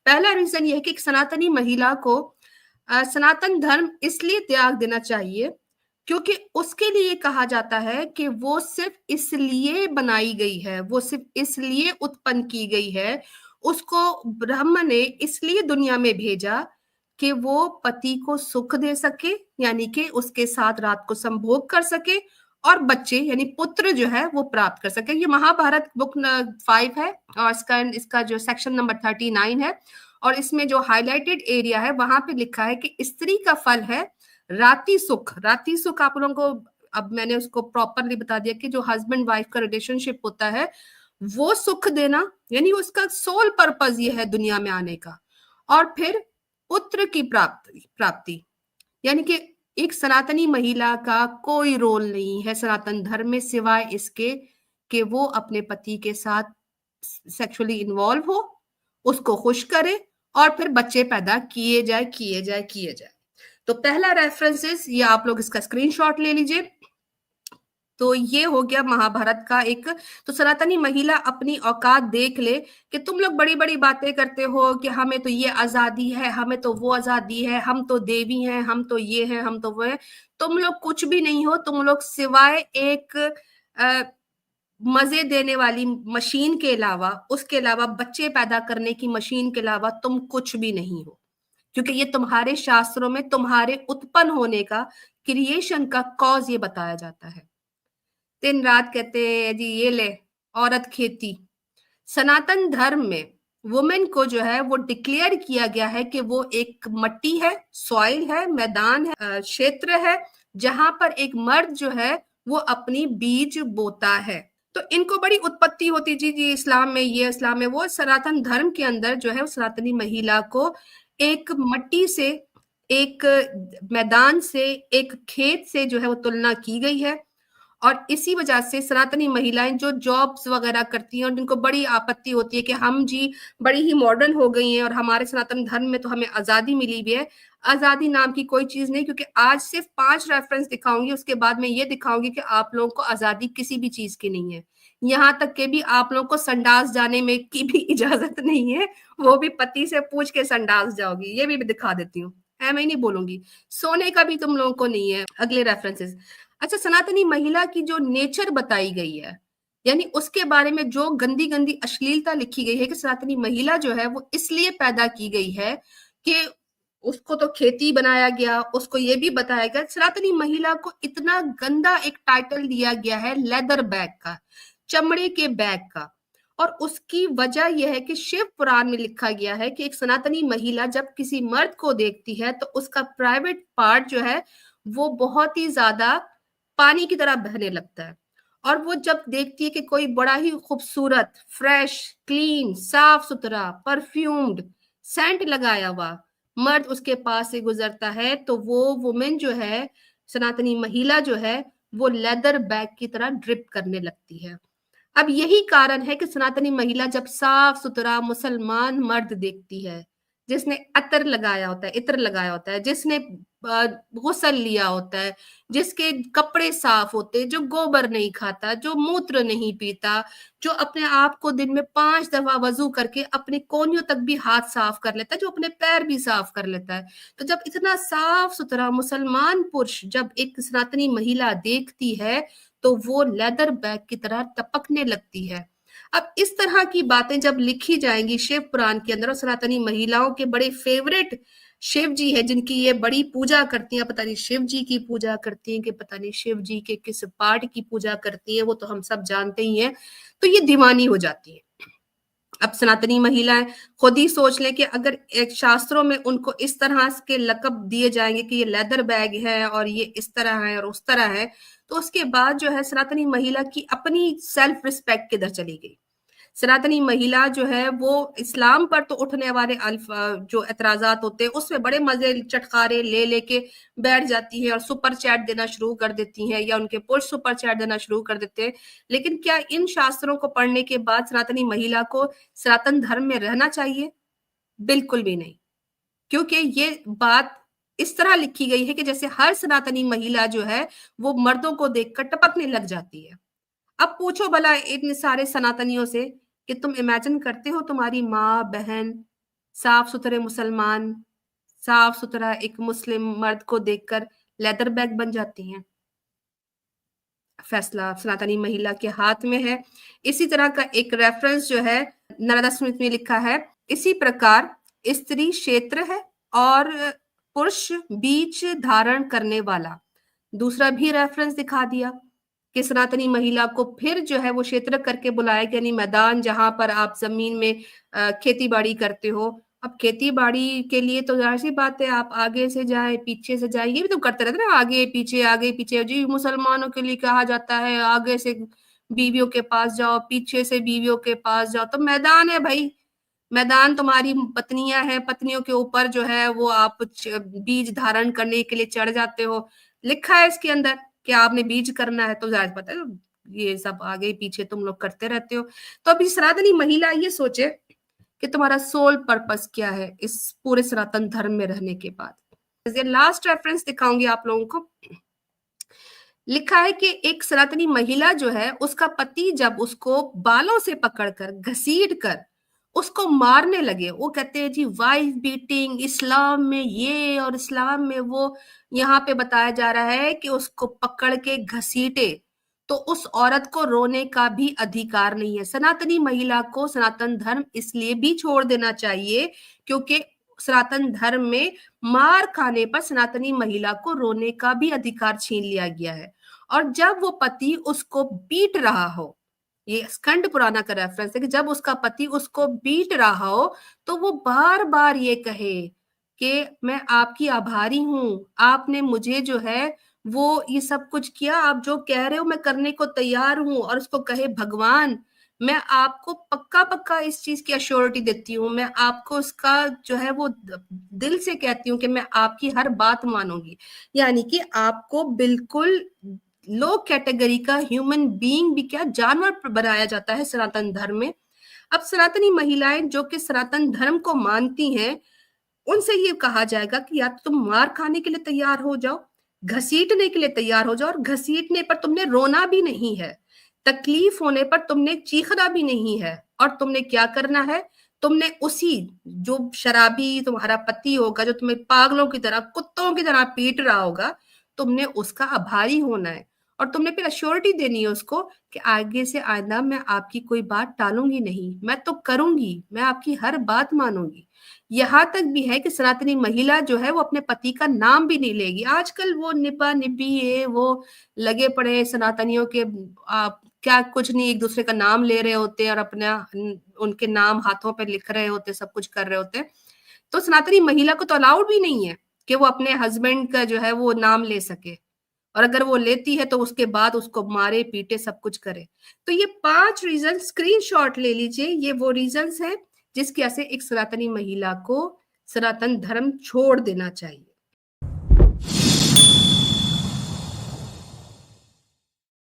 पहला रीजन ये है कि एक सनातनी महिला को सनातन धर्म इसलिए त्याग देना चाहिए क्योंकि उसके लिए कहा जाता है कि वो सिर्फ इसलिए बनाई गई है, वो सिर्फ इसलिए उत्पन्न की गई है, उसको ब्रह्म ने इसलिए दुनिया में भेजा कि वो पति को सुख दे सके, यानी कि उसके साथ रात को संभोग कर सके और बच्चे यानी पुत्र जो है वो प्राप्त कर सके। ये महाभारत बुक 5 है और इसका जो सेक्शन नंबर 39 है और इसमें जो हाईलाइटेड एरिया है वहां पे लिखा है कि स्त्री का फल है राति सुख। राति सुख आप लोगों को, अब मैंने उसको प्रॉपरली बता दिया कि जो हस्बैंड वाइफ का रिलेशनशिप होता है वो सुख देना, यानी उसका सोल पर्पस ये है दुनिया में आने का। और फिर पुत्र की प्राप्ति, यानी कि एक सनातनी महिला का कोई रोल नहीं है सनातन धर्म में सिवाय इसके कि वो अपने पति के साथ सेक्सुअली इन्वॉल्व हो, उसको खुश करे और फिर बच्चे पैदा किए जाए। तो पहला रेफरेंसेस ये आप लोग इसका स्क्रीनशॉट ले लीजिए। तो ये हो गया महाभारत का एक। तो सनातनी महिला अपनी औकात देख ले कि तुम लोग बड़ी बड़ी बातें करते हो कि हमें तो ये आजादी है, हमें तो वो आजादी है, हम तो देवी हैं, हम तो ये हैं, हम तो वो है। तुम लोग कुछ भी नहीं हो, तुम लोग सिवाय एक मजे देने वाली मशीन के अलावा, उसके अलावा बच्चे पैदा करने की मशीन के अलावा तुम कुछ भी नहीं हो, क्योंकि ये तुम्हारे शास्त्रों में तुम्हारे उत्पन्न होने का, क्रिएशन का कॉज ये बताया जाता है। दिन रात कहते हैं जी ये ले औरत खेती। सनातन धर्म में वुमेन को जो है वो डिक्लेयर किया गया है कि वो एक मट्टी है, सॉइल है, मैदान है, क्षेत्र है जहां पर एक मर्द जो है वो अपनी बीज बोता है। तो इनको बड़ी उत्पत्ति होती जी इस्लाम में ये, इस्लाम में वो। सनातन धर्म के अंदर जो है सनातनी महिला को एक मट्टी से, एक मैदान से, एक खेत से जो है वो तुलना की गई है। और इसी वजह से सनातनी महिलाएं जो जॉब्स वगैरह करती हैं और जिनको बड़ी आपत्ति होती है कि हम जी बड़ी ही मॉडर्न हो गई हैं और हमारे सनातन धर्म में तो हमें आजादी मिली हुई है। आजादी नाम की कोई चीज नहीं, क्योंकि आज सिर्फ 5 रेफरेंस दिखाऊंगी, उसके बाद में ये दिखाऊंगी कि आप लोगों को आजादी किसी भी चीज की नहीं है। यहाँ तक के भी आप लोगों को संडास जाने में की भी इजाजत नहीं है, वो भी पति से पूछ के संडास जाओगी, ये भी दिखा देती हूँ, है मैं नहीं बोलूंगी। सोने का भी तुम लोगों को नहीं है। अगले रेफरेंसेस। अच्छा, सनातनी महिला की जो नेचर बताई गई है, यानी उसके बारे में जो गंदी गंदी अश्लीलता लिखी गई है कि सनातनी महिला जो है वो इसलिए पैदा की गई है कि उसको तो खेती बनाया गया, उसको ये भी बताया गया। सनातनी महिला को इतना गंदा एक टाइटल दिया गया है लेदर बैग का, चमड़े के बैग का। और उसकी वजह यह है कि शिव पुराण में लिखा गया है कि एक सनातनी महिला जब किसी मर्द को देखती है तो उसका प्राइवेट पार्ट जो है वो बहुत ही ज्यादा पानी की तरह बहने लगता है। और वो जब देखती है कि कोई बड़ा ही खूबसूरत, फ्रेश, क्लीन, साफ सुथरा, परफ्यूम्ड, सेंट लगाया हुआ मर्द उसके पास से गुजरता है तो वो वुमेन जो है, सनातनी महिला जो है, वो लेदर बैग की तरह ड्रिप करने लगती है। अब यही कारण है कि सनातनी महिला जब साफ सुथरा मुसलमान मर्द देखती है, जिसने अतर लगाया होता है, इत्र लगाया होता है, जिसने गुस्ल लिया होता है, जिसके कपड़े साफ होते, जो गोबर नहीं खाता, जो मूत्र नहीं पीता, जो अपने आप को दिन में 5 दफा वजू करके अपने कोनियों तक भी हाथ साफ कर लेता है, जो अपने पैर भी साफ कर लेता है। तो जब इतना साफ सुथरा मुसलमान पुरुष जब एक सनातनी महिला देखती है तो वो लेदर बैग की तरह टपकने लगती है। अब इस तरह की बातें जब लिखी जाएंगी शिव पुराण के अंदर, और सनातनी महिलाओं के बड़े फेवरेट शिव जी है जिनकी ये बड़ी पूजा करती हैं, पता नहीं शिव जी की पूजा करती हैं कि पता नहीं शिव जी के किस पार्ट की पूजा करती हैं, वो तो हम सब जानते ही हैं। तो ये दीवानी हो जाती है। अब सनातनी महिलाएं खुद ही सोच लें कि अगर एक शास्त्रों में उनको इस तरह के लकब दिए जाएंगे कि ये लेदर बैग है और ये इस तरह है और उस तरह है, तो उसके बाद जो है सनातनी महिला की अपनी सेल्फ रिस्पेक्ट किधर चली गई। सनातनी महिला जो है वो इस्लाम पर तो उठने वाले जो एतराजात होते हैं उसमें बड़े मजे चटकारे ले लेके बैठ जाती है और सुपर चैट देना शुरू कर देती हैं, या उनके पुरुष सुपर चैट देना शुरू कर देते हैं। लेकिन क्या इन शास्त्रों को पढ़ने के बाद सनातनी महिला को सनातन धर्म में रहना चाहिए? बिल्कुल भी नहीं, क्योंकि ये बात इस तरह लिखी गई है कि जैसे हर सनातनी महिला जो है वो मर्दों को देखकर टपकने लग जाती है। अब पूछो भला इन सारे सनातनियों से कि तुम इमेजिन करते हो तुम्हारी माँ, बहन, साफ सुथरे मुसलमान साफ सुथरा एक मुस्लिम मर्द को देखकर लेदर बैग बन जाती हैं। फैसला सनातनी महिला के हाथ में है। इसी तरह का एक रेफरेंस जो है नारदा स्मृति में लिखा है, इसी प्रकार स्त्री क्षेत्र है और पुरुष बीज धारण करने वाला। दूसरा भी रेफरेंस दिखा दिया कि सनातनी महिला को फिर जो है वो क्षेत्र करके बुलाया गया, यानी मैदान जहां पर आप जमीन में खेती बाड़ी करते हो। अब खेती बाड़ी के लिए तो जाहिर सी बात है, आप आगे से जाए पीछे से जाए, ये भी तो करते रहते ना, आगे पीछे जी। मुसलमानों के लिए कहा जाता है आगे से बीवियों के पास जाओ, पीछे से बीवियों के पास जाओ। तो मैदान है भाई, मैदान तुम्हारी पत्नियां हैं, पत्नियों के ऊपर जो है वो आप बीज धारण करने के लिए चढ़ जाते हो। लिखा है इसके अंदर कि आपने बीज करना है, तो जाहिर पता है ये सब आगे पीछे तुम लोग करते रहते हो। तो अभी सनातनी महिला ये सोचे कि तुम्हारा सोल पर्पस क्या है इस पूरे सनातन धर्म में रहने के बाद। लास्ट रेफरेंस दिखाऊंगी आप लोगों को। लिखा है कि एक सनातनी महिला जो है, उसका पति जब उसको बालों से पकड़कर घसीट कर उसको मारने लगे, वो कहते हैं जी वाइफ बीटिंग इस्लाम में ये और इस्लाम में वो, यहाँ पे बताया जा रहा है कि उसको पकड़ के घसीटे, तो उस औरत को रोने का भी अधिकार नहीं है। सनातनी महिला को सनातन धर्म इसलिए भी छोड़ देना चाहिए क्योंकि सनातन धर्म में मार खाने पर सनातनी महिला को रोने का भी अधिकार छीन लिया गया है। और जब वो पति उसको बीट रहा हो, ये स्कंद पुराना का रेफरेंस है कि जब उसका पति उसको बीट रहा हो तो वो बार बार ये कहे कि मैं आपकी आभारी हूं, आपने मुझे जो है वो ये सब कुछ किया, आप जो कह रहे हो मैं करने को तैयार हूं। और उसको कहे भगवान मैं आपको पक्का पक्का इस चीज की अश्योरिटी देती हूँ, मैं आपको उसका जो है वो दिल से कहती हूँ कि मैं आपकी हर बात मानूंगी। यानी कि आपको बिल्कुल लो कैटेगरी का ह्यूमन बीइंग भी क्या जानवर बनाया जाता है सनातन धर्म में। अब सनातनी महिलाएं जो कि सनातन धर्म को मानती हैं, उनसे ये कहा जाएगा कि या तो तुम मार खाने के लिए तैयार हो जाओ, घसीटने के लिए तैयार हो जाओ, और घसीटने पर तुमने रोना भी नहीं है, तकलीफ होने पर तुमने चीखना भी नहीं है। और तुमने क्या करना है, तुमने उसी जो शराबी तुम्हारा पति होगा, जो तुम्हें पागलों की तरह कुत्तों की तरह पीट रहा होगा, तुमने उसका आभारी होना है। और तुमने फिर अश्योरिटी देनी है उसको कि आगे से आइंदा मैं आपकी कोई बात टालूंगी नहीं, मैं तो करूंगी, मैं आपकी हर बात मानूंगी। यहाँ तक भी है कि सनातनी महिला जो है वो अपने पति का नाम भी नहीं लेगी। आजकल वो निपा निपी है, वो लगे पड़े सनातनियों के क्या कुछ नहीं, एक दूसरे का नाम ले रहे होते हैं और अपना उनके नाम हाथों पे लिख रहे होते, सब कुछ कर रहे होते। तो सनातनी महिला को तो अलाउड भी नहीं है कि वो अपने हस्बैंड का जो है वो नाम ले सके, और अगर वो लेती है तो उसके बाद उसको मारे पीटे सब कुछ करे। तो ये 5 रीजन स्क्रीनशॉट ले लीजिए, ये वो रीजंस हैं जिसकी वजह से एक सनातनी महिला को सनातन धर्म छोड़ देना चाहिए।